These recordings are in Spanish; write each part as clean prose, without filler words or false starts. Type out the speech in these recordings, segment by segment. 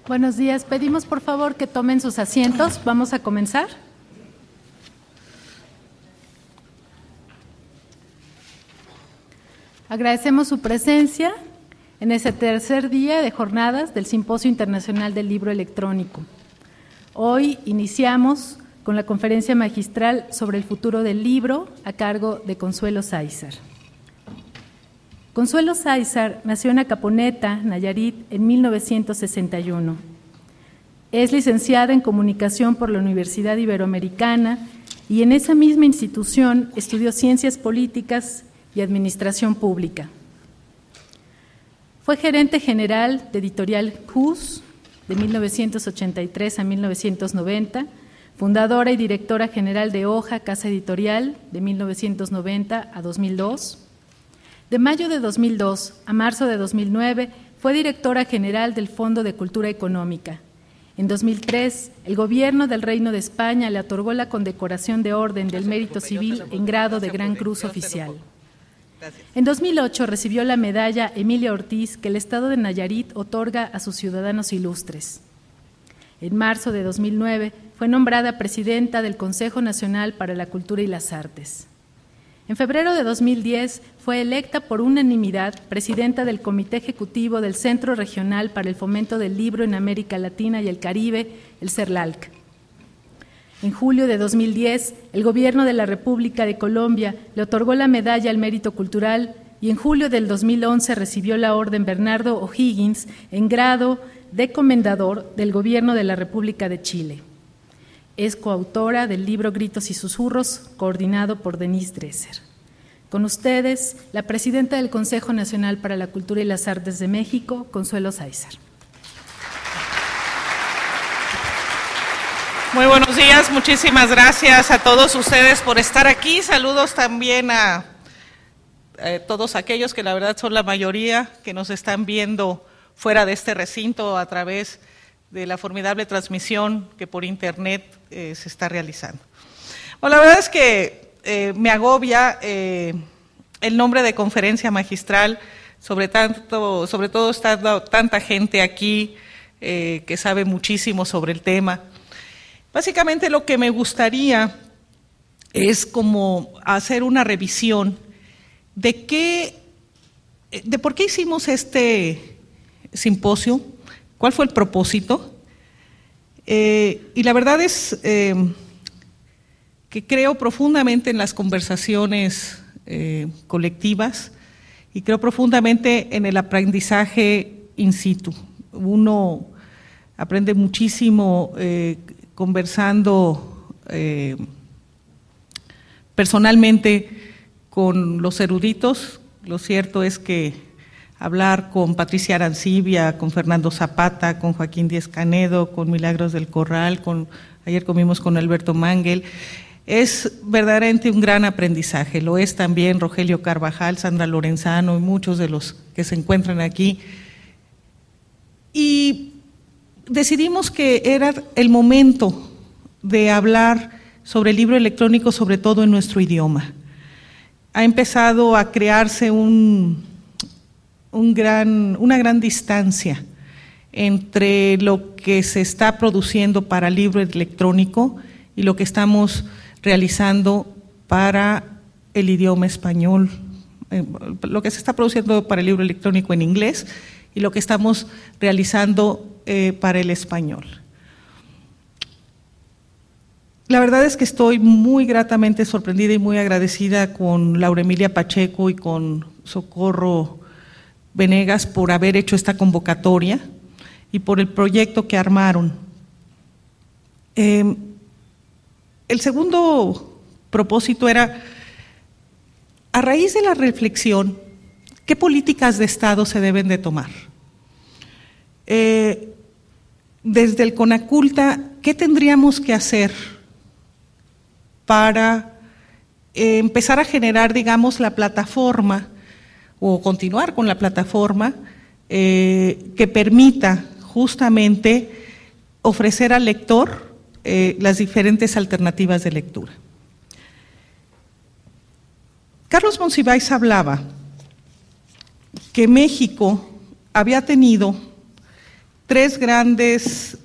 Buenos días. Pedimos por favor que tomen sus asientos. Vamos a comenzar. Agradecemos su presencia en este tercer día de jornadas del Simposio Internacional del Libro Electrónico. Hoy iniciamos con la conferencia magistral sobre el futuro del libro a cargo de Consuelo Sáizar. Consuelo Sáizar nació en Acaponeta, Nayarit, en 1961. Es licenciada en Comunicación por la Universidad Iberoamericana y en esa misma institución estudió Ciencias Políticas y Administración Pública. Fue gerente general de Editorial Hus de 1983 a 1990, fundadora y directora general de Hoja, Casa Editorial, de 1990 a 2002. De mayo de 2002 a marzo de 2009 fue directora general del Fondo de Cultura Económica. En 2003, el Gobierno del Reino de España le otorgó la condecoración de Orden del Mérito Civil en grado de Gran Cruz Oficial. En 2008 recibió la medalla Emilia Ortiz que el Estado de Nayarit otorga a sus ciudadanos ilustres. En marzo de 2009 fue nombrada presidenta del Consejo Nacional para la Cultura y las Artes. En febrero de 2010 fue electa por unanimidad presidenta del Comité Ejecutivo del Centro Regional para el Fomento del Libro en América Latina y el Caribe, el CERLALC. En julio de 2010, el Gobierno de la República de Colombia le otorgó la Medalla al Mérito Cultural y en julio del 2011 recibió la Orden Bernardo O'Higgins en grado de Comendador del Gobierno de la República de Chile. Es coautora del libro Gritos y Susurros, coordinado por Denise Dresser. Con ustedes, la presidenta del Consejo Nacional para la Cultura y las Artes de México, Consuelo Sáizar. Muy buenos días, muchísimas gracias a todos ustedes por estar aquí. Saludos también a todos aquellos que la verdad son la mayoría que nos están viendo fuera de este recinto a través de la formidable transmisión que por internet se está realizando. Bueno, la verdad es que me agobia el nombre de conferencia magistral, sobre todo estando tanta gente aquí que sabe muchísimo sobre el tema. Básicamente lo que me gustaría es como hacer una revisión de por qué hicimos este simposio. ¿Cuál fue el propósito? Y la verdad es que creo profundamente en las conversaciones colectivas y creo profundamente en el aprendizaje in situ. Uno aprende muchísimo conversando personalmente con los eruditos. Lo cierto es que hablar con Patricia Arancibia, con Fernando Zapata, con Joaquín Díez-Canedo, con Milagros del Corral, ayer comimos con Alberto Mangel, es verdaderamente un gran aprendizaje. Lo es también Rogelio Carvajal, Sandra Lorenzano y muchos de los que se encuentran aquí. Y decidimos que era el momento de hablar sobre el libro electrónico, sobre todo en nuestro idioma. Ha empezado a crearse una gran distancia entre lo que se está produciendo para el libro electrónico y lo que estamos realizando para el idioma español, lo que se está produciendo para el libro electrónico en inglés y lo que estamos realizando para el español. La verdad es que estoy muy gratamente sorprendida y muy agradecida con Laura Emilia Pacheco y con Socorro Venegas por haber hecho esta convocatoria y por el proyecto que armaron. El segundo propósito era, a raíz de la reflexión, ¿qué políticas de Estado se deben de tomar? Desde el CONACULTA, ¿qué tendríamos que hacer para empezar a generar, digamos, la plataforma o continuar con la plataforma que permita justamente ofrecer al lector las diferentes alternativas de lectura? Carlos Monsiváis hablaba que México había tenido tres grandes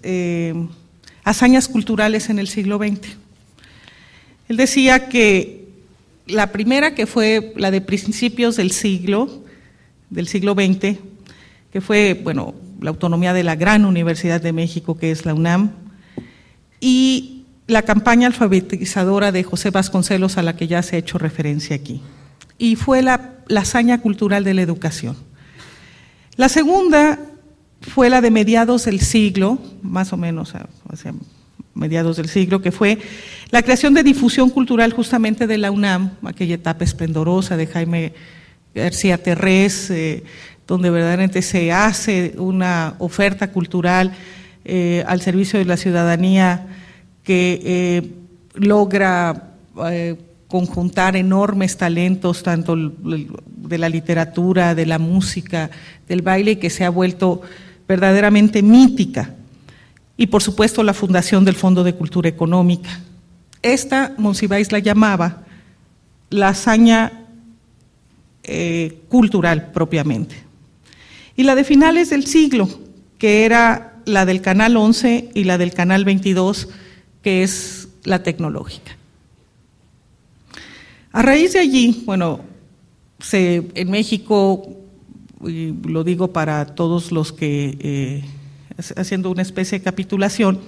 hazañas culturales en el siglo XX. Él decía que la primera, que fue la de principios del siglo XX, que fue, bueno, la autonomía de la gran Universidad de México, que es la UNAM, y la campaña alfabetizadora de José Vasconcelos, a la que ya se ha hecho referencia aquí. Y fue la hazaña cultural de la educación. La segunda fue la de mediados del siglo, más o menos hacia mediados del siglo, que fue la creación de difusión cultural justamente de la UNAM, aquella etapa esplendorosa de Jaime García Terrés, donde verdaderamente se hace una oferta cultural al servicio de la ciudadanía que logra conjuntar enormes talentos, tanto de la literatura, de la música, del baile, que se ha vuelto verdaderamente mítica. Y por supuesto la fundación del Fondo de Cultura Económica. Esta Monsiváis la llamaba la hazaña cultural propiamente. Y la de finales del siglo, que era la del Canal 11 y la del Canal 22, que es la tecnológica. A raíz de allí, bueno, en México, y lo digo para todos los que, haciendo una especie de capitulación,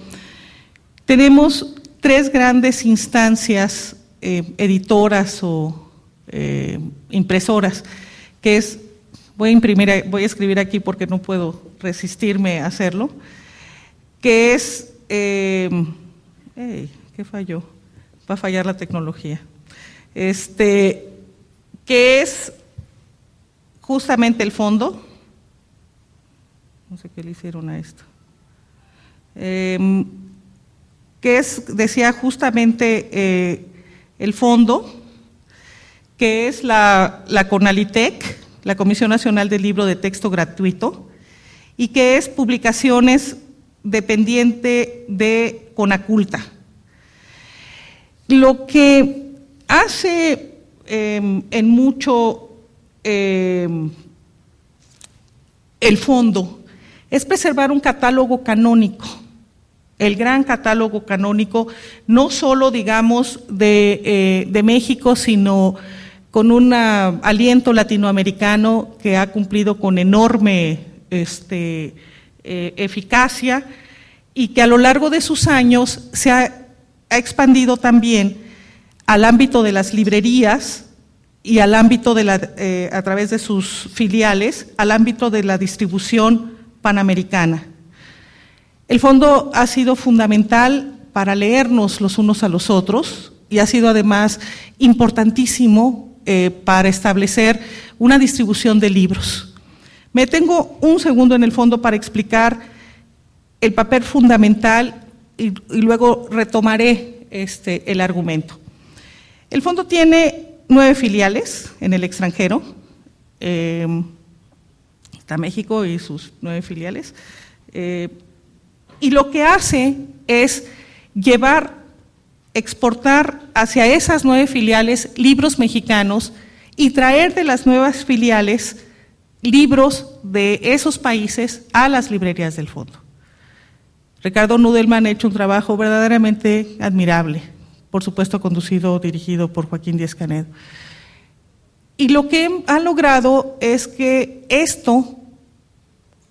tenemos tres grandes instancias editoras o impresoras, que es, voy a escribir aquí porque no puedo resistirme a hacerlo, que es, ¿qué falló? Va a fallar la tecnología. Que es justamente el fondo, no sé qué le hicieron a esto, que es, decía justamente el fondo, que es la CONALITEC, la Comisión Nacional del Libro de Texto Gratuito, y que es Publicaciones dependiente de CONACULTA. Lo que hace en mucho el fondo es preservar un catálogo canónico, el gran catálogo canónico, no solo, digamos, de México, sino con un aliento latinoamericano que ha cumplido con enorme eficacia y que a lo largo de sus años se ha expandido también al ámbito de las librerías y al ámbito de a través de sus filiales, al ámbito de la distribución panamericana. El fondo ha sido fundamental para leernos los unos a los otros y ha sido además importantísimo para establecer una distribución de libros. Me detengo un segundo en el fondo para explicar el papel fundamental y luego retomaré el argumento. El fondo tiene 9 filiales en el extranjero, está México y sus 9 filiales, y lo que hace es exportar hacia esas 9 filiales libros mexicanos y traer de las nuevas filiales libros de esos países a las librerías del fondo. Ricardo Nudelman ha hecho un trabajo verdaderamente admirable, por supuesto conducido, dirigido por Joaquín Díez-Canedo. Y lo que han logrado es que esto,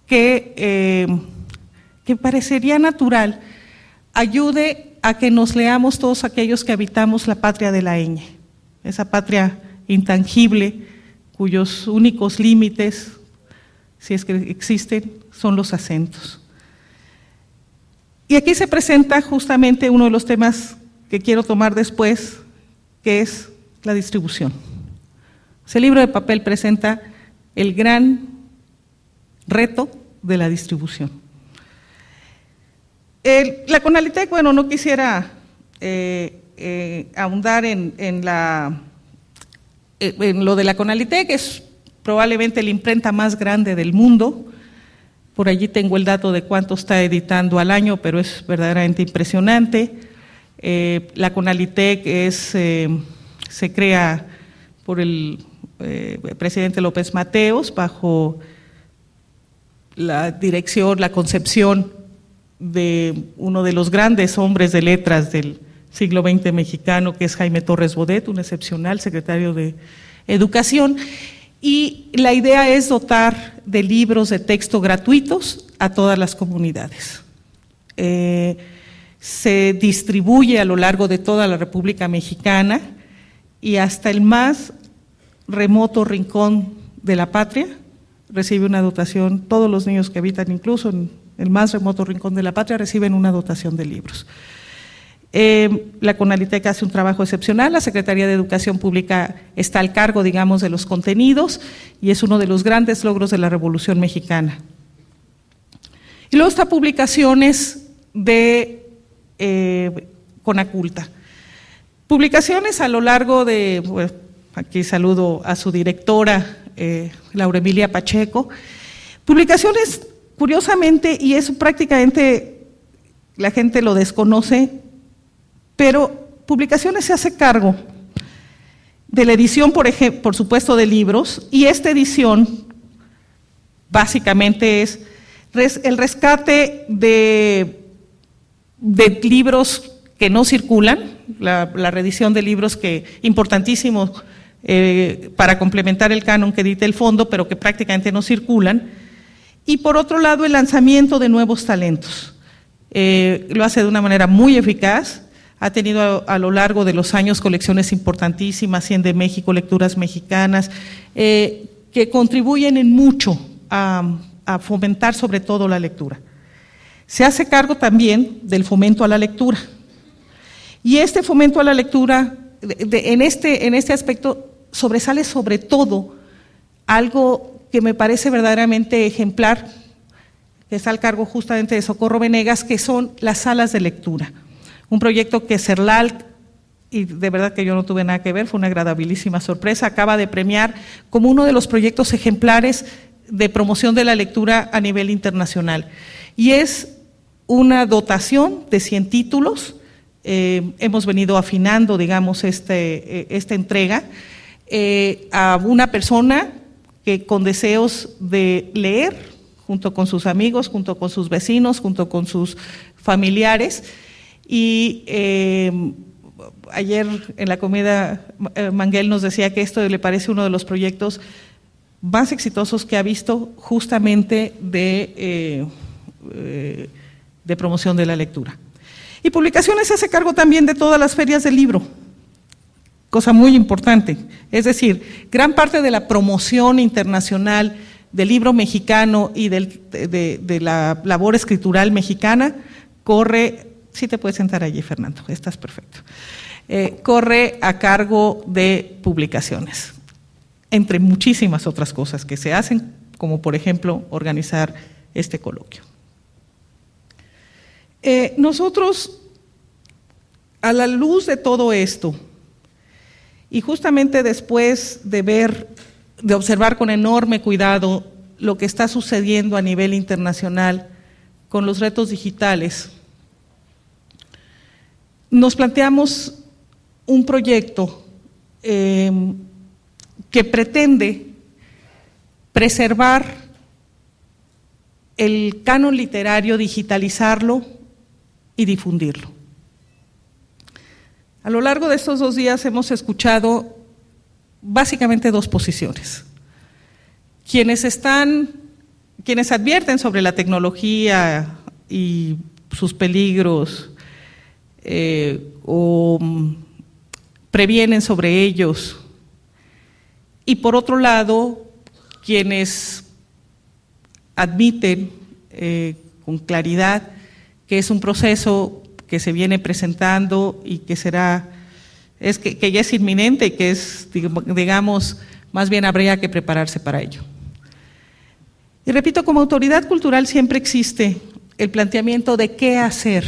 que parecería natural, ayude a que nos leamos todos aquellos que habitamos la patria de la ñ, esa patria intangible, cuyos únicos límites, si es que existen, son los acentos. Y aquí se presenta justamente uno de los temas que quiero tomar después, que es la distribución. Ese libro de papel presenta el gran reto de la distribución. La CONALITEC, bueno, no quisiera ahondar en lo de la CONALITEC, es probablemente la imprenta más grande del mundo. Por allí tengo el dato de cuánto está editando al año, pero es verdaderamente impresionante. La CONALITEC se crea por el presidente López Mateos bajo la dirección, la concepción de uno de los grandes hombres de letras del siglo XX mexicano, que es Jaime Torres Bodet, un excepcional secretario de Educación, y la idea es dotar de libros de texto gratuitos a todas las comunidades. Se distribuye a lo largo de toda la República Mexicana y hasta el más remoto rincón de la patria recibe una dotación. Todos los niños que habitan incluso en el más remoto rincón de la patria reciben una dotación de libros. La Conalitec hace un trabajo excepcional, la Secretaría de Educación Pública está al cargo, digamos, de los contenidos y es uno de los grandes logros de la Revolución Mexicana. Y luego está publicaciones de Conaculta. Publicaciones a lo largo de, bueno, aquí saludo a su directora, Laura Emilia Pacheco. Publicaciones, curiosamente, y eso prácticamente la gente lo desconoce, pero Publicaciones se hace cargo de la edición, por supuesto, de libros, y esta edición básicamente es el rescate de libros que no circulan, la reedición de libros importantísimos para complementar el canon que edita el fondo, pero que prácticamente no circulan, y por otro lado el lanzamiento de nuevos talentos. Lo hace de una manera muy eficaz. Ha tenido a lo largo de los años colecciones importantísimas, 100 de México, lecturas mexicanas, que contribuyen en mucho a fomentar sobre todo la lectura. Se hace cargo también del fomento a la lectura. Y este fomento a la lectura, en este aspecto, sobresale sobre todo algo que me parece verdaderamente ejemplar, que está al cargo justamente de Socorro Venegas, que son las salas de lectura. Un proyecto que CERLAL, y de verdad que yo no tuve nada que ver, fue una agradabilísima sorpresa, acaba de premiar como uno de los proyectos ejemplares de promoción de la lectura a nivel internacional. Y es una dotación de 100 títulos, hemos venido afinando, digamos, esta entrega a una persona que con deseos de leer, junto con sus amigos, junto con sus vecinos, junto con sus familiares. Y ayer en la comida Manguel nos decía que esto le parece uno de los proyectos más exitosos que ha visto justamente de promoción de la lectura. Y Publicaciones se hace cargo también de todas las ferias del libro, cosa muy importante. Es decir, gran parte de la promoción internacional del libro mexicano y de la labor escritural mexicana corre. Sí te puedes sentar allí, Fernando, estás perfecto. Corre a cargo de Publicaciones, entre muchísimas otras cosas que se hacen, como por ejemplo organizar este coloquio. Nosotros, a la luz de todo esto, y justamente después de observar con enorme cuidado lo que está sucediendo a nivel internacional con los retos digitales, nos planteamos un proyecto que pretende preservar el canon literario, digitalizarlo y difundirlo. A lo largo de estos 2 días hemos escuchado básicamente 2 posiciones. Quienes advierten sobre la tecnología y sus peligros, o previenen sobre ellos, y por otro lado quienes admiten con claridad que es un proceso que se viene presentando y que ya es inminente y que es, digamos, más bien habría que prepararse para ello. Y repito, como autoridad cultural siempre existe el planteamiento de qué hacer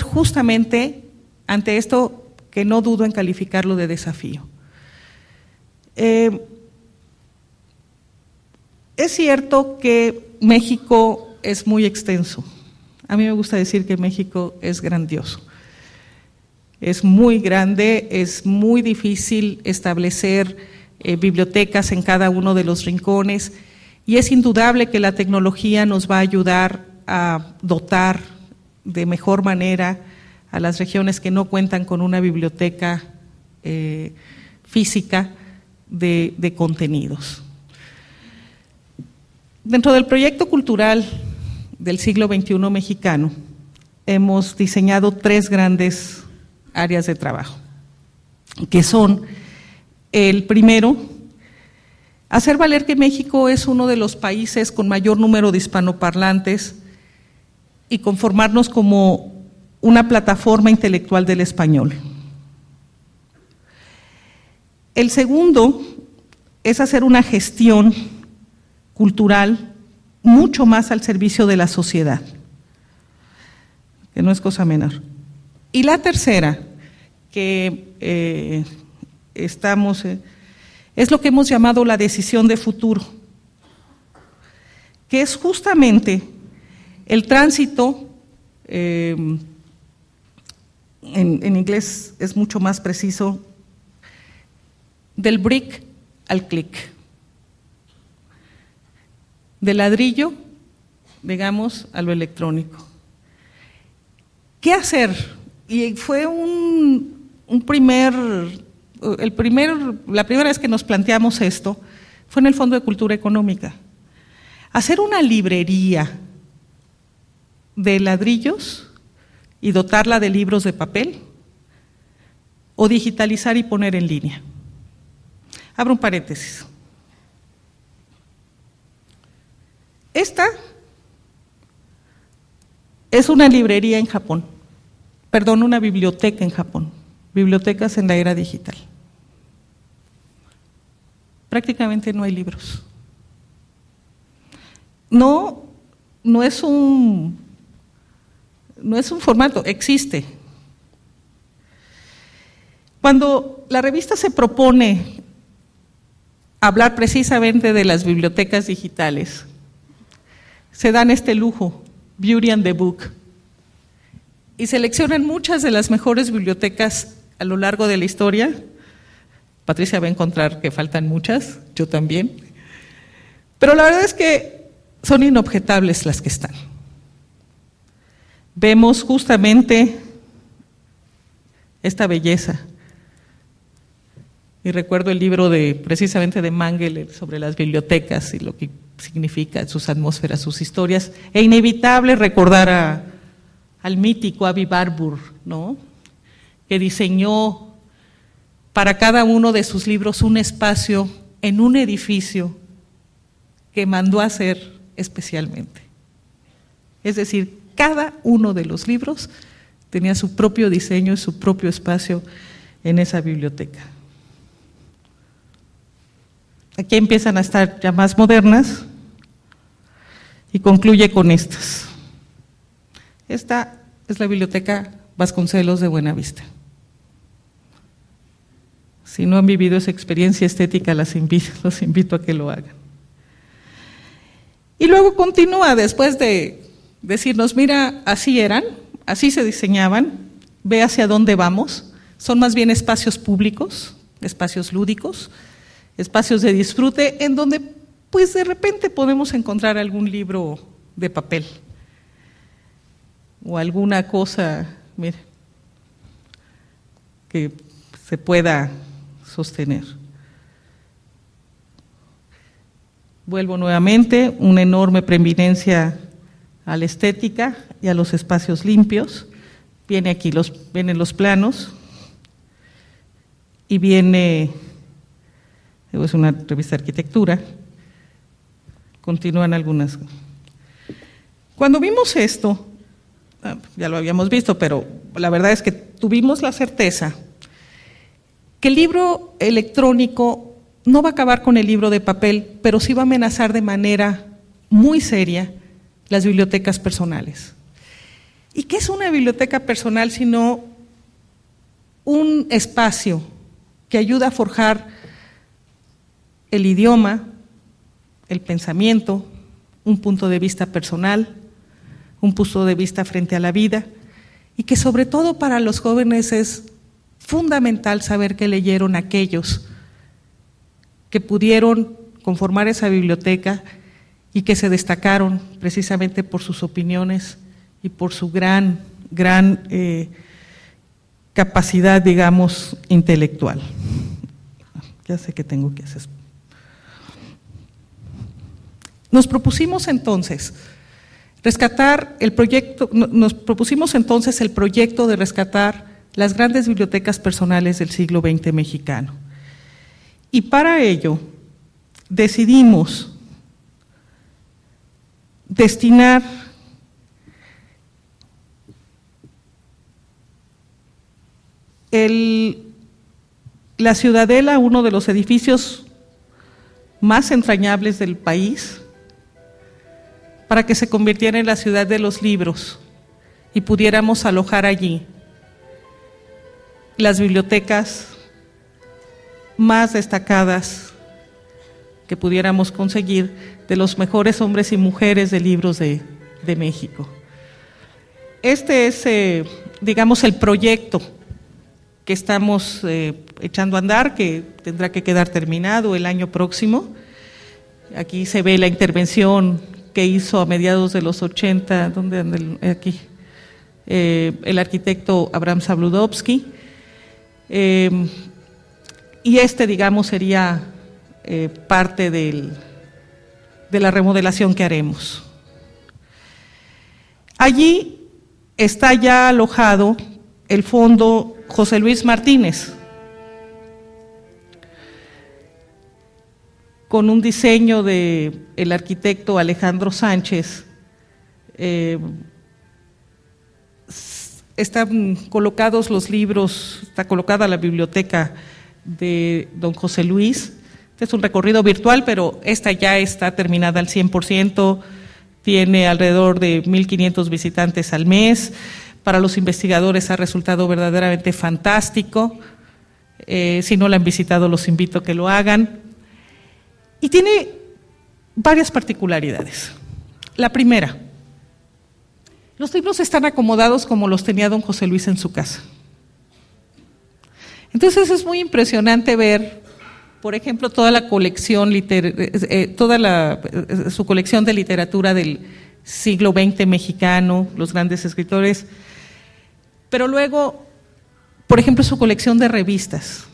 justamente ante esto que no dudo en calificarlo de desafío. Es cierto que México es muy extenso. A mí me gusta decir que México es grandioso. Es muy grande, es muy difícil establecer bibliotecas en cada uno de los rincones. Y es indudable que la tecnología nos va a ayudar a dotar de mejor manera a las regiones que no cuentan con una biblioteca física de contenidos. Dentro del proyecto cultural del siglo XXI mexicano, hemos diseñado 3 grandes áreas de trabajo, que son: el primero, hacer valer que México es uno de los países con mayor número de hispanoparlantes y conformarnos como una plataforma intelectual del español. El segundo es hacer una gestión cultural mucho más al servicio de la sociedad, que no es cosa menor. Y la tercera, que es lo que hemos llamado la decisión de futuro, que es justamente el tránsito, en inglés es mucho más preciso, del brick al click, del ladrillo, digamos, a lo electrónico. ¿Qué hacer? Y fue la primera vez que nos planteamos esto fue en el Fondo de Cultura Económica. Hacer una librería de ladrillos y dotarla de libros de papel, o digitalizar y poner en línea. Abro un paréntesis. Esta es una librería en Japón, una biblioteca en Japón, bibliotecas en la era digital. Prácticamente no hay libros. No es un formato, existe. Cuando la revista se propone hablar precisamente de las bibliotecas digitales, se dan este lujo, Beauty and the Book, y seleccionan muchas de las mejores bibliotecas a lo largo de la historia. Patricia va a encontrar que faltan muchas, yo también, pero la verdad es que son inobjetables las que están. Vemos justamente esta belleza. Y recuerdo el libro precisamente de Mangel sobre las bibliotecas y lo que significa, sus atmósferas, sus historias. E inevitable recordar al mítico Avi Warburg, ¿no?, que diseñó para cada uno de sus libros un espacio en un edificio que mandó a hacer especialmente. Es decir, cada uno de los libros tenía su propio diseño y su propio espacio en esa biblioteca. Aquí empiezan a estar ya más modernas y concluye con estas. Esta es la Biblioteca Vasconcelos de Buenavista. Si no han vivido esa experiencia estética, los invito a que lo hagan. Y luego continúa, después de decirnos, mira, así eran, así se diseñaban, ve hacia dónde vamos. Son más bien espacios públicos, espacios lúdicos, espacios de disfrute, en donde pues de repente podemos encontrar algún libro de papel o alguna cosa, mire, que se pueda sostener. Vuelvo nuevamente, una enorme preeminencia a la estética y a los espacios limpios. Vienen los planos y viene, es una revista de arquitectura, continúan algunas. Cuando vimos esto, ya lo habíamos visto, pero la verdad es que tuvimos la certeza que el libro electrónico no va a acabar con el libro de papel, pero sí va a amenazar de manera muy seria las bibliotecas personales. ¿Y qué es una biblioteca personal sino un espacio que ayuda a forjar el idioma, el pensamiento, un punto de vista personal, un punto de vista frente a la vida, y que sobre todo para los jóvenes es fundamental saber que leyeron aquellos que pudieron conformar esa biblioteca y que se destacaron precisamente por sus opiniones y por su gran capacidad, digamos, intelectual. Ya sé que tengo que hacer. Nos propusimos entonces el proyecto de rescatar las grandes bibliotecas personales del siglo XX mexicano. Y para ello decidimos destinar la Ciudadela, uno de los edificios más entrañables del país, para que se convirtiera en la ciudad de los libros y pudiéramos alojar allí las bibliotecas más destacadas que pudiéramos conseguir de los mejores hombres y mujeres de libros de México. Este es, digamos, el proyecto que estamos echando a andar, que tendrá que quedar terminado el año próximo. Aquí se ve la intervención que hizo a mediados de los 80, ¿dónde anda aquí? El arquitecto Abraham Zabludovsky. Y digamos, sería parte de la remodelación que haremos. Allí está ya alojado el Fondo José Luis Martínez, con un diseño del arquitecto Alejandro Sánchez. Están colocados los libros, está colocada la biblioteca de don José Luis. Este es un recorrido virtual, pero esta ya está terminada al 100%, tiene alrededor de 1,500 visitantes al mes. Para los investigadores ha resultado verdaderamente fantástico. Si no la han visitado, los invito a que lo hagan. Y tiene varias particularidades. La primera, los libros están acomodados como los tenía don José Luis en su casa. Entonces es muy impresionante ver, por ejemplo, toda la colección, su colección de literatura del siglo XX mexicano, los grandes escritores, pero luego, por ejemplo, su colección de revistas.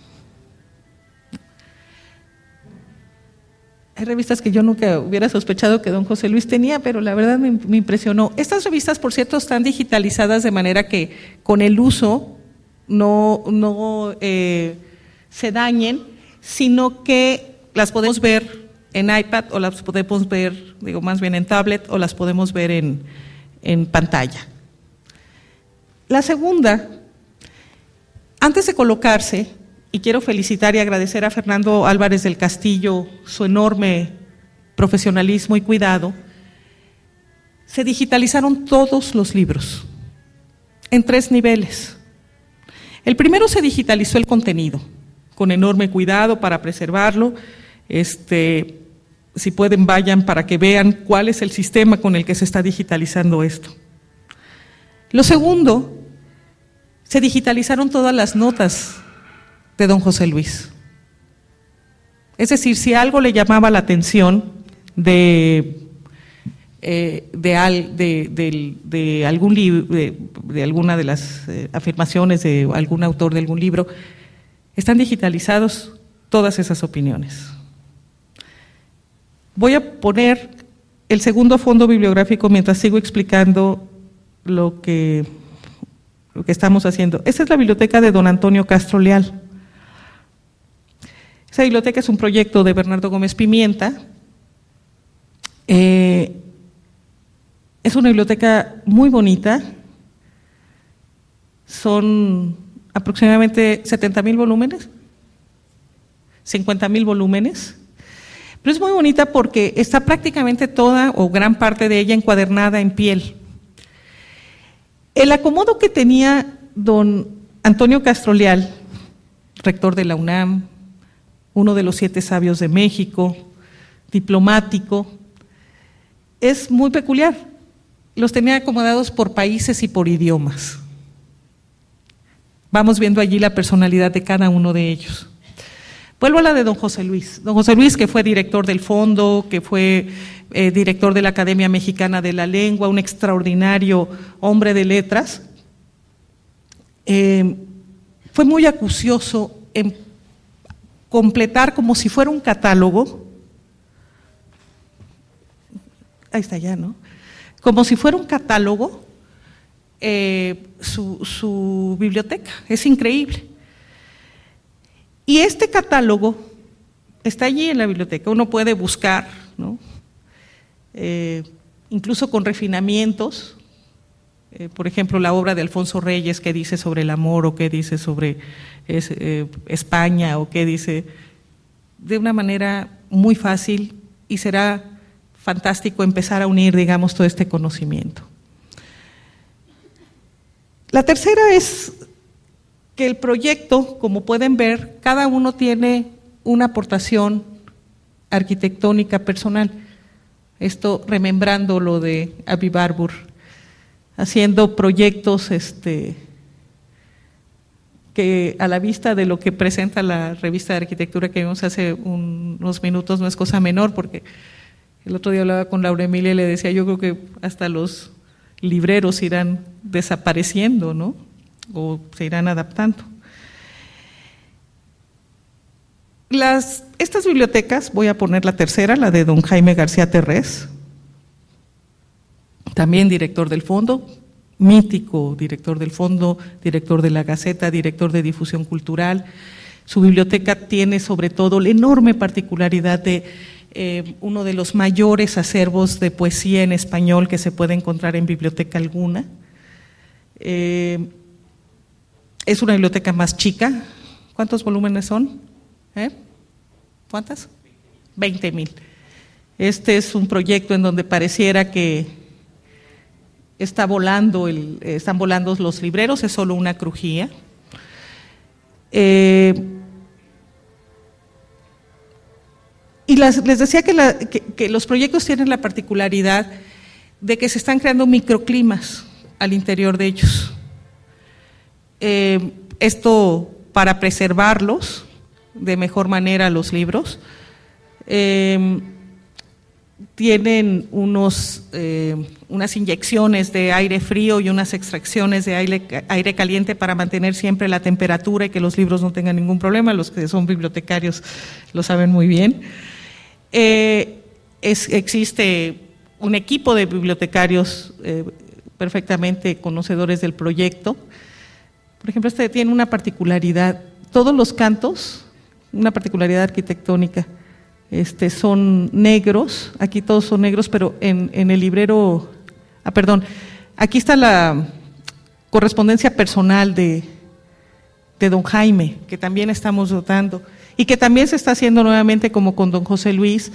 Hay revistas que yo nunca hubiera sospechado que don José Luis tenía, pero la verdad me impresionó. Estas revistas, por cierto, están digitalizadas de manera que con el uso no se dañen, sino que las podemos ver en iPad o las podemos ver, más bien en tablet, o las podemos ver en pantalla. La segunda, antes de colocarse, y quiero felicitar y agradecer a Fernando Álvarez del Castillo su enorme profesionalismo y cuidado, se digitalizaron todos los libros en 3 niveles. El primero, se digitalizó el contenido con enorme cuidado para preservarlo. Si pueden, vayan para que vean cuál es el sistema con el que se está digitalizando esto. Lo segundo, se digitalizaron todas las notas de don José Luis. Es decir, si algo le llamaba la atención de algún libro, de alguna de las afirmaciones de algún autor de algún libro, están digitalizados todas esas opiniones. Voy a poner el segundo fondo bibliográfico mientras sigo explicando lo que estamos haciendo. Esta es la biblioteca de don Antonio Castro Leal. Esa biblioteca es un proyecto de Bernardo Gómez Pimienta. Es una biblioteca muy bonita. Son aproximadamente 70,000 volúmenes, 50,000 volúmenes. Pero es muy bonita porque está prácticamente toda o gran parte de ella encuadernada en piel. El acomodo que tenía don Antonio Castro Leal, rector de la UNAM, uno de los 7 sabios de México, diplomático, es muy peculiar. Los tenía acomodados por países y por idiomas. Vamos viendo allí la personalidad de cada uno de ellos. Vuelvo a la de don José Luis. Don José Luis, que fue director del Fondo, que fue director de la Academia Mexicana de la Lengua, un extraordinario hombre de letras, fue muy acucioso en completar como si fuera un catálogo, ahí está ya, ¿no? Como si fuera un catálogo, su biblioteca. Es increíble. Y este catálogo está allí en la biblioteca, uno puede buscar, ¿no? Incluso con refinamientos, por ejemplo, la obra de Alfonso Reyes, qué dice sobre el amor, o qué dice sobre España, o qué dice, de una manera muy fácil, y será fantástico empezar a unir, digamos, todo este conocimiento. La tercera es que el proyecto, como pueden ver, cada uno tiene una aportación arquitectónica personal. Esto remembrando lo de Aby Warburg, haciendo proyectos que a la vista de lo que presenta la revista de arquitectura que vimos hace unos minutos no es cosa menor, porque el otro día hablaba con Laura Emilia y le decía, yo creo que hasta los libreros irán desapareciendo, ¿no? O se irán adaptando. Estas bibliotecas, voy a poner la tercera, la de don Jaime García Terrés, también director del Fondo, mítico director del Fondo, director de la Gaceta, director de difusión cultural. Su biblioteca tiene sobre todo la enorme particularidad de uno de los mayores acervos de poesía en español que se puede encontrar en biblioteca alguna. Es una biblioteca más chica. ¿Cuántos volúmenes son? ¿Cuántas? 20,000. Este es un proyecto en donde pareciera que están volando los libreros, es solo una crujía. Y les decía que los proyectos tienen la particularidad de que se están creando microclimas al interior de ellos. Esto para preservarlos de mejor manera los libros. Tienen unas inyecciones de aire frío y unas extracciones de aire caliente para mantener siempre la temperatura y que los libros no tengan ningún problema. Los que son bibliotecarios lo saben muy bien. Existe un equipo de bibliotecarios perfectamente conocedores del proyecto. Por ejemplo, este tiene una particularidad, todos los cantos, una particularidad arquitectónica, son negros, aquí todos son negros, pero en el librero, aquí está la correspondencia personal de don Jaime, que también estamos dotando, y que también se está haciendo nuevamente como con don José Luis,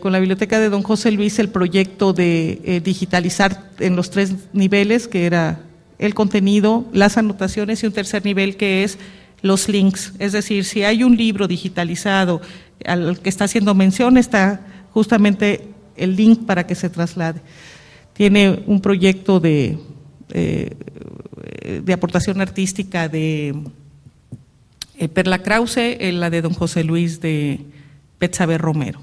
con la biblioteca de don José Luis, el proyecto de digitalizar en los 3 niveles, que era el contenido, las anotaciones, y un tercer nivel que es los links. Es decir, si hay un libro digitalizado al que está haciendo mención, está justamente el link para que se traslade. Tiene un proyecto de aportación artística de Perla Krause, la de don José Luis de Betsabe Romero.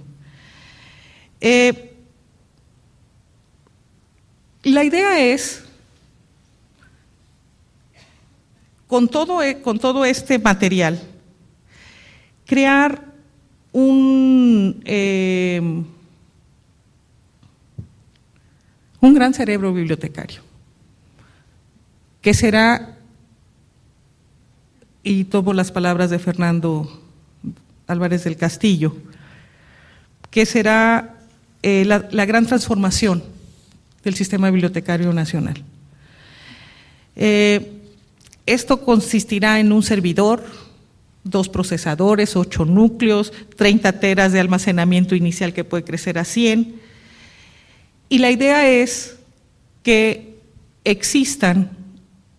La idea es, con todo este material, crear un gran cerebro bibliotecario, que será, y tomo las palabras de Fernando Álvarez del Castillo, que será la gran transformación del sistema bibliotecario nacional. Esto consistirá en un servidor, 2 procesadores, 8 núcleos, 30 teras de almacenamiento inicial que puede crecer a 100. Y la idea es que existan,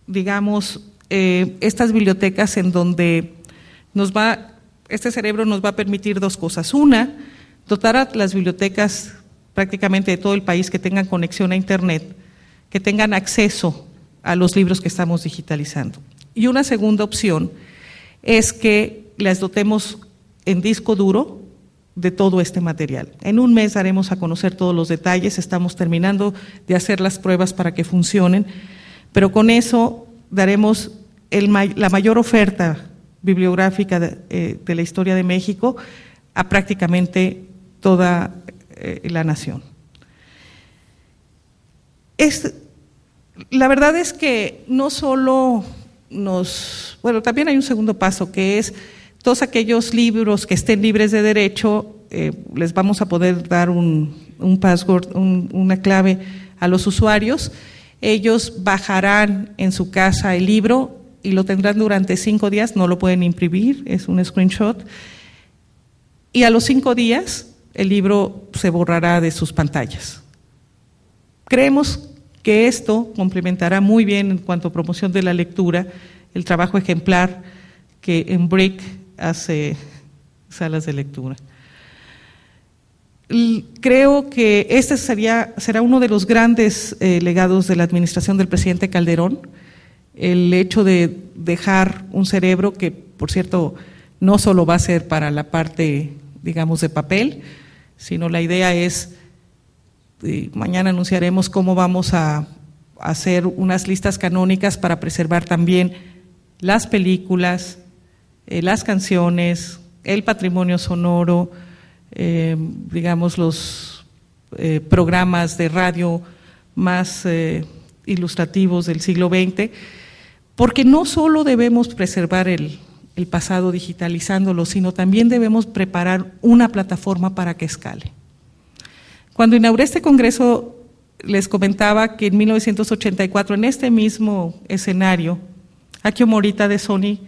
digamos, estas bibliotecas en donde este cerebro nos va a permitir 2 cosas. Una, dotar a las bibliotecas prácticamente de todo el país que tengan conexión a Internet, que tengan acceso a los libros que estamos digitalizando. Y una segunda opción es que las dotemos en disco duro de todo este material. En un mes daremos a conocer todos los detalles, estamos terminando de hacer las pruebas para que funcionen, pero con eso daremos la mayor oferta bibliográfica de la historia de México a prácticamente toda la nación. La verdad es que no solo bueno, también hay un segundo paso, que es todos aquellos libros que estén libres de derecho, les vamos a poder dar un password, una clave a los usuarios. Ellos bajarán en su casa el libro y lo tendrán durante 5 días, no lo pueden imprimir, es un screenshot, y a los 5 días el libro se borrará de sus pantallas. Creemos que esto complementará muy bien en cuanto a promoción de la lectura, el trabajo ejemplar que en BRIC hace salas de lectura. Creo que este será uno de los grandes legados de la administración del presidente Calderón, el hecho de dejar un cerebro que, por cierto, no solo va a ser para la parte, digamos, de papel, sino la idea es, mañana anunciaremos cómo vamos a hacer unas listas canónicas para preservar también las películas, las canciones, el patrimonio sonoro, digamos los programas de radio más ilustrativos del siglo XX, porque no solo debemos preservar el pasado digitalizándolo, sino también debemos preparar una plataforma para que escale. Cuando inauguré este congreso, les comentaba que en 1984, en este mismo escenario, Akio Morita de Sony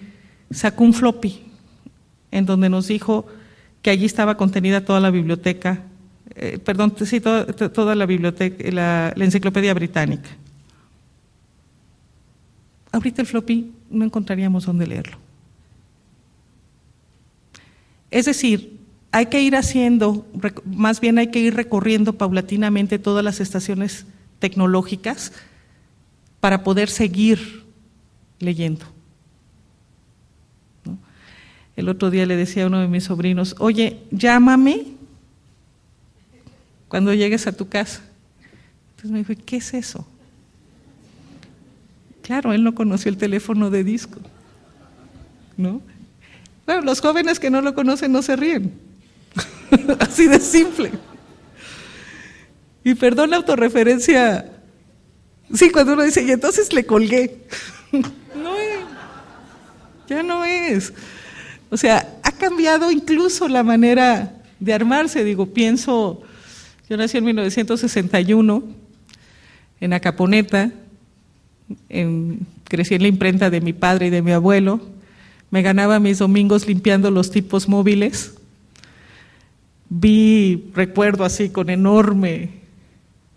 sacó un floppy en donde nos dijo que allí estaba contenida toda la biblioteca, toda la biblioteca, la enciclopedia británica. Ahorita el floppy no encontraríamos dónde leerlo. Es decir, hay que ir más bien hay que ir recorriendo paulatinamente todas las estaciones tecnológicas para poder seguir leyendo. ¿No? El otro día le decía a uno de mis sobrinos, oye, llámame cuando llegues a tu casa. Entonces me dijo, ¿qué es eso? Claro, él no conoció el teléfono de disco, ¿no? Bueno, los jóvenes que no lo conocen no se ríen, así de simple. Y perdón la autorreferencia, sí, cuando uno dice, y entonces le colgué. No es, ya no es. O sea, ha cambiado incluso la manera de armarse. Pienso, yo nací en 1961 en Acaponeta, crecí en la imprenta de mi padre y de mi abuelo, me ganaba mis domingos limpiando los tipos móviles, recuerdo así con enorme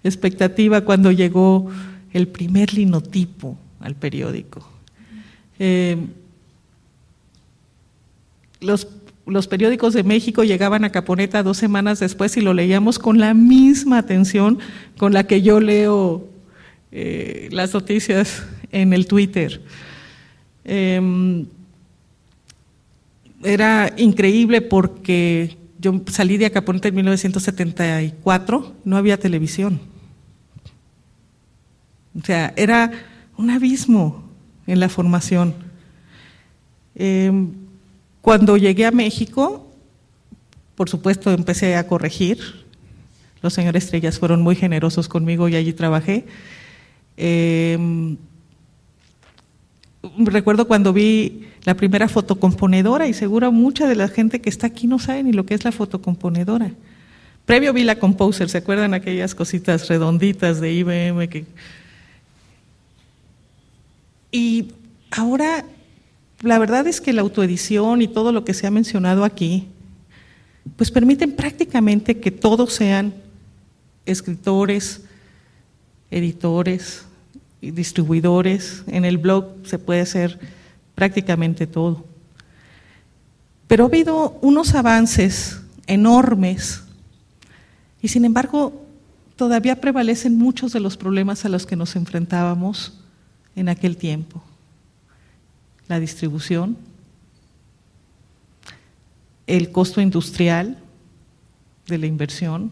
expectativa cuando llegó el primer linotipo al periódico. Los periódicos de México llegaban a Acaponeta 2 semanas después y lo leíamos con la misma atención con la que yo leo las noticias en el Twitter. Era increíble porque yo salí de Acaponeta en 1974, no había televisión. O sea, era un abismo en la formación. Cuando llegué a México, por supuesto empecé a corregir. Los señores Estrellas fueron muy generosos conmigo y allí trabajé. Recuerdo cuando vi la primera fotocomponedora, y seguro mucha de la gente que está aquí no sabe ni lo que es la fotocomponedora. Previo vi la Composer, ¿se acuerdan aquellas cositas redonditas de IBM? Y ahora, la verdad es que la autoedición y todo lo que se ha mencionado aquí, pues permiten prácticamente que todos sean escritores, editores y distribuidores. En el blog se puede hacer prácticamente todo. Pero ha habido unos avances enormes y sin embargo todavía prevalecen muchos de los problemas a los que nos enfrentábamos en aquel tiempo. La distribución, el costo industrial de la inversión,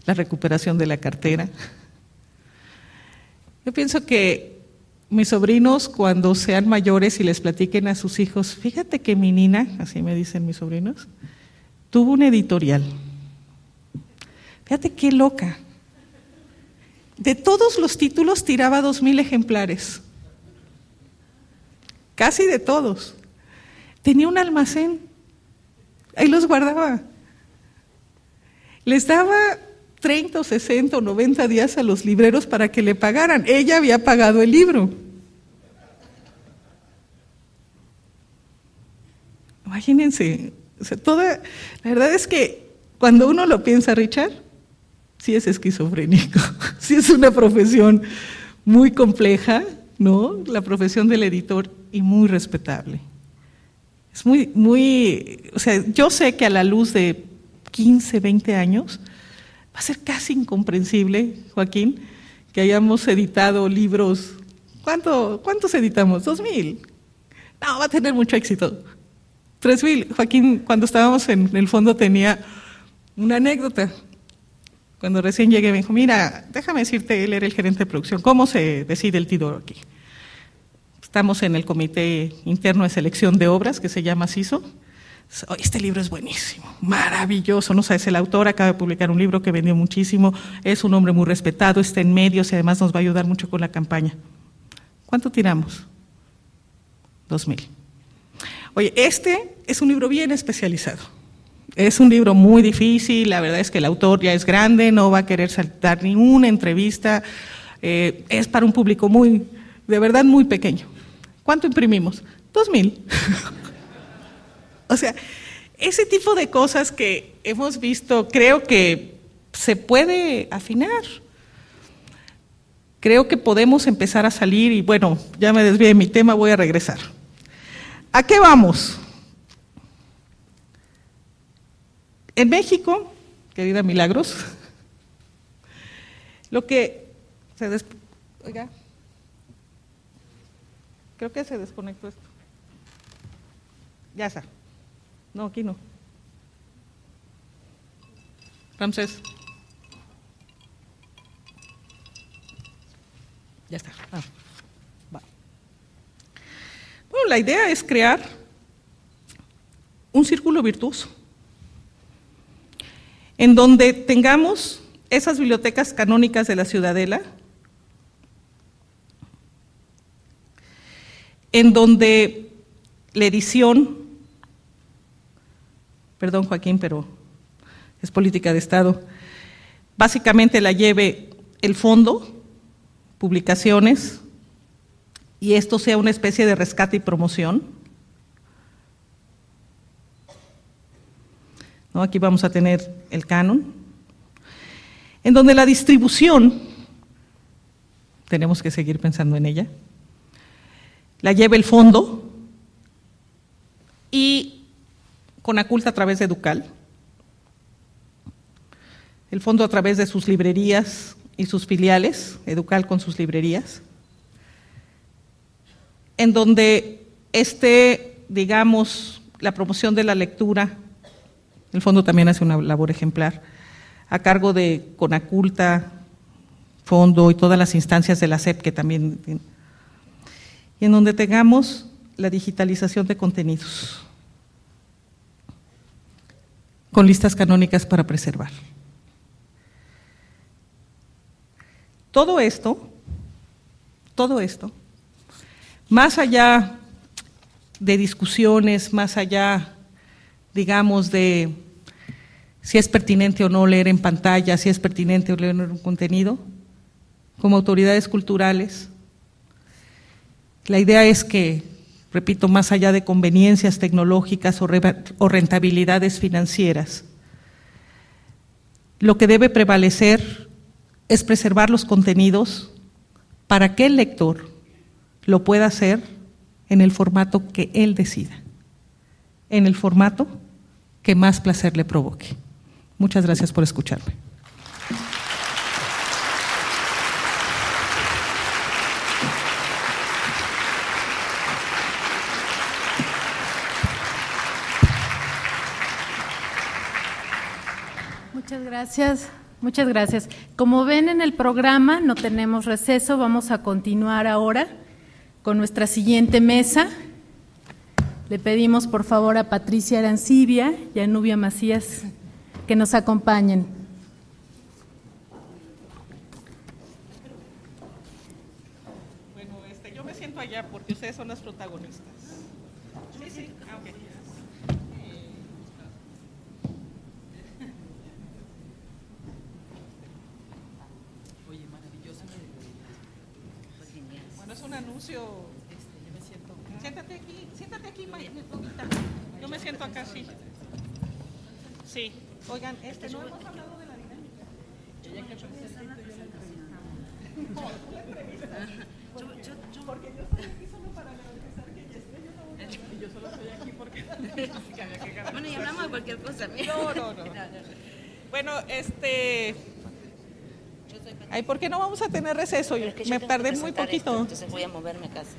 la recuperación de la cartera. Yo pienso que mis sobrinos, cuando sean mayores y les platiquen a sus hijos, fíjate que mi Nina, así me dicen mis sobrinos, tuvo un editorial. Fíjate qué loca. De todos los títulos tiraba 2,000 ejemplares. Casi de todos. Tenía un almacén. Ahí los guardaba. Les daba 30 o 60 o 90 días a los libreros para que le pagaran. Ella había pagado el libro. Imagínense, o sea, la verdad es que cuando uno lo piensa, Richard, sí es esquizofrénico, sí es una profesión muy compleja, ¿no? La profesión del editor, y muy respetable. Es o sea, yo sé que a la luz de 15, 20 años, va a ser casi incomprensible, Joaquín, que hayamos editado libros. ¿Cuántos editamos? 2,000. No, va a tener mucho éxito. 3,000. Joaquín, cuando estábamos en el fondo, tenía una anécdota. Cuando recién llegué me dijo, mira, déjame decirte, él era el gerente de producción, ¿cómo se decide el título aquí? Estamos en el comité interno de selección de obras, que se llama CISO. Este libro es buenísimo, maravilloso, no sabes, el autor acaba de publicar un libro que vendió muchísimo, es un hombre muy respetado, está en medios y además nos va a ayudar mucho con la campaña. ¿Cuánto tiramos? 2,000. Oye, este es un libro bien especializado. Es un libro muy difícil, la verdad es que el autor ya es grande, no va a querer saltar ninguna entrevista, es para un público de verdad muy pequeño. ¿Cuánto imprimimos? 2,000. O sea, ese tipo de cosas que hemos visto, creo que se puede afinar. Creo que podemos empezar a salir y bueno, ya me desvié de mi tema, voy a regresar. ¿A qué vamos? En México, querida Milagros, lo que oiga, creo que se desconectó esto. Ya está. No, aquí no. Ramsés. Ya está. Va. Bueno, la idea es crear un círculo virtuoso en donde tengamos esas bibliotecas canónicas de la Ciudadela, en donde la edición, perdón Joaquín, pero es política de Estado, básicamente la lleve el fondo, publicaciones, y esto sea una especie de rescate y promoción. ¿No? Aquí vamos a tener el canon, en donde la distribución, tenemos que seguir pensando en ella, la lleve el fondo y Conaculta a través de Educal, el fondo a través de sus librerías y sus filiales, Educal con sus librerías, en donde digamos, la promoción de la lectura, el fondo también hace una labor ejemplar, a cargo de Conaculta, fondo y todas las instancias de la SEP que también, y en donde tengamos la digitalización de contenidos, con listas canónicas para preservar. Todo esto, más allá de discusiones, más allá, digamos, de si es pertinente o no leer en pantalla, si es pertinente o leer un contenido, como autoridades culturales, la idea es que, repito, más allá de conveniencias tecnológicas o rentabilidades financieras, lo que debe prevalecer es preservar los contenidos para que el lector lo pueda hacer en el formato que él decida, en el formato que más placer le provoque. Muchas gracias por escucharme. Muchas gracias. Muchas gracias. Como ven en el programa, no tenemos receso. Vamos a continuar ahora con nuestra siguiente mesa. Le pedimos por favor a Patricia Arancibia y a Nubia Macías que nos acompañen. Bueno, yo me siento allá porque ustedes son las protagonistas. Sí, sí. Ah, okay. Oye, maravillosa. Bueno, es un anuncio. Yo me siento. Siéntate aquí, Nubita. Yo me siento acá, sí. Sí. Oigan, no hemos hablado de la dinámica. Ella que presenta y yo la entrevista. No, tú la entrevistas. Porque yo estoy aquí solo para garantizar que ella esté. Y yo solo estoy aquí porque Bueno, y hablamos de cualquier cosa. No. Bueno, Ay, ¿por qué no vamos a tener receso? Me tardé muy poquito. Entonces voy a moverme casi.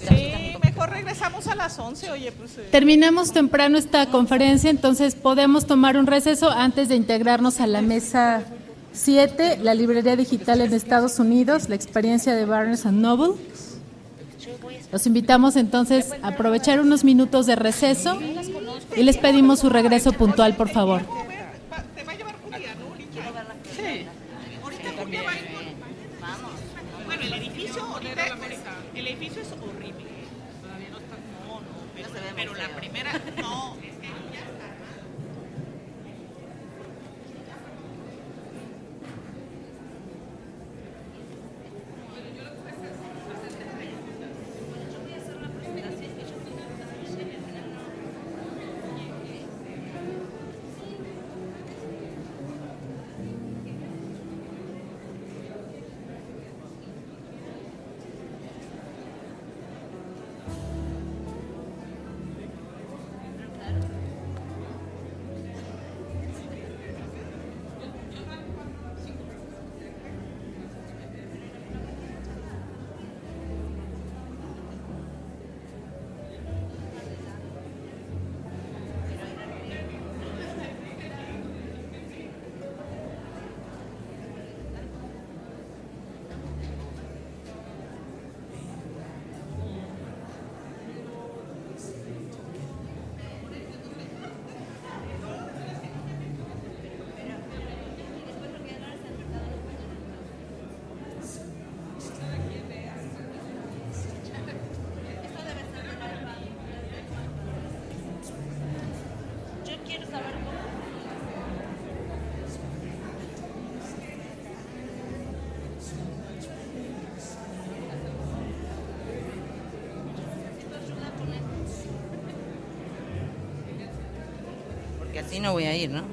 Sí, mejor regresamos a las 11, oye, pues... Terminamos temprano esta conferencia, entonces podemos tomar un receso antes de integrarnos a la mesa 7, la librería digital en Estados Unidos, la experiencia de Barnes & Noble. Los invitamos entonces a aprovechar unos minutos de receso y les pedimos su regreso puntual, por favor. Te va a llevar Julia, ¿no? Sí. Ahorita Julia va a ir con... Vamos. Bueno, el edificio ahorita... El edificio es horrible. Todavía no está... No, pero la primera... No, es que ya está. Así no voy a ir, ¿no?